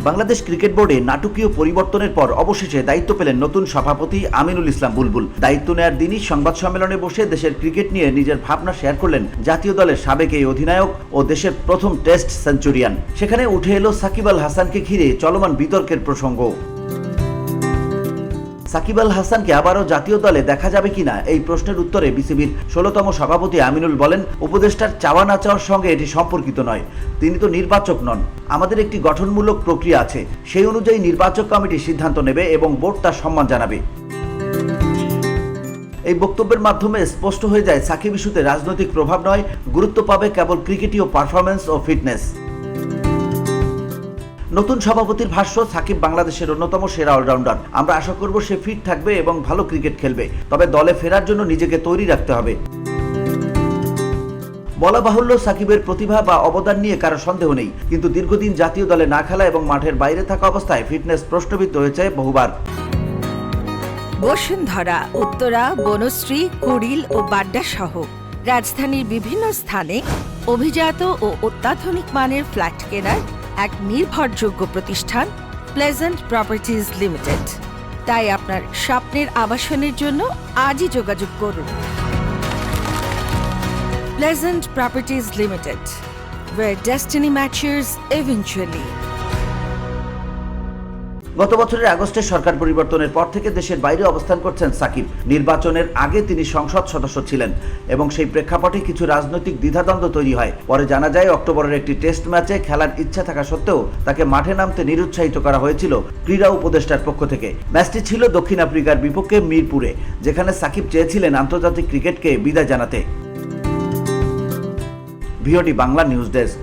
Bangladesh cricket বোর্ডে নাটকীয় পরিবর্তনের পর অবশেষে দায়িত্ব পেলেন নতুন সভাপতি আমিনুল ইসলাম বুলবুল। দায়িত্ব নেয়ার দিনই সংবাদ সম্মেলনে বসে দেশের ক্রিকেট নিয়ে নিজের ভাবনা শেয়ার করলেন জাতীয় দলের সাবেক এই অধিনায়ক ও দেশের প্রথম টেস্ট সেঞ্চুরিয়ান। সেখানে উঠে এলো সাকিব আল হাসানকে ঘিরে চলমান বিতর্কের প্রসঙ্গ। সাকিব আল হাসানকে আবারও জাতীয় দলে দেখা যাবে কিনা এই প্রশ্নের উত্তরে বিসিবির ১৬তম সভাপতি আমিনুল বলেন, উপদেষ্টার চাওয়া না চাওয়ার সঙ্গে এটি সম্পর্কিত নয়। তিনি তো নির্বাচক নন। আমাদের একটি গঠনমূলক প্রক্রিয়া আছে, সেই অনুযায়ী নির্বাচক কমিটি সিদ্ধান্ত নেবে এবং বোর্ড তার সম্মান জানাবে। এই বক্তব্যের মাধ্যমে স্পষ্ট হয়ে যায় সাকিব ইস্যুতে রাজনৈতিক প্রভাব নয়, গুরুত্ব পাবে কেবল ক্রিকেটীয় পারফরম্যান্স ও ফিটনেস। নতুন সভাপতির ভাষ্য, সাকিব বাংলাদেশের অন্যতম সেরা অলরাউন্ডার। আমরা আশা করব সে ফিট থাকবে এবং ভালো ক্রিকেট খেলবে, তবে দলে ফেরার জন্য নিজেকে তৈরি রাখতে হবে। বলা বাহুল্য, সাকিবের প্রতিভা বা অবদান নিয়ে কারো সন্দেহ নেই, কিন্তু দীর্ঘদিন জাতীয় দলে না খেলা এবং মাঠের বাইরে থাকা অবস্থায় ফিটনেস প্রশ্নবিদ্ধ হয়েছে বহুবার। বসুন্ধরা, উত্তরা, বনশ্রী, কুড়িল ও বাড্ডা সহ রাজধানীর বিভিন্ন স্থানে অভিজাত ও অত্যাধুনিক মানের ফ্ল্যাট কেনার এক নির্ভরযোগ্য প্রতিষ্ঠান প্লেজেন্ট প্রপার্টিজ লিমিটেড। তাই আপনার স্বপ্নের আবাসনের জন্য আজই যোগাযোগ করুন। Pleasant properties limited, where destiny matches eventually. গত বছরের আগস্টে সরকার পরিবর্তনের পর থেকে দেশের বাইরে অবস্থান করছেন সাকিব। নির্বাচনের আগে তিনি সংসদ সদস্য ছিলেন এবং সেই প্রেক্ষাপটে কিছু রাজনৈতিক দ্বিধাদ্বন্দ্ব তৈরি হয়। পরে জানা যায়, অক্টোবরের একটি টেস্ট ম্যাচে খেলার ইচ্ছা থাকা সত্ত্বেও তাকে মাঠে নামতে নিরুৎসাহিত করা হয়েছিল ক্রীড়া উপদেষ্টার পক্ষ থেকে। ম্যাচটি ছিল দক্ষিণ আফ্রিকার বিপক্ষে মিরপুরে, যেখানে সাকিব চেয়েছিলেন আন্তর্জাতিক ক্রিকেটকে বিদায় জানাতে। VOD Bangla news desk.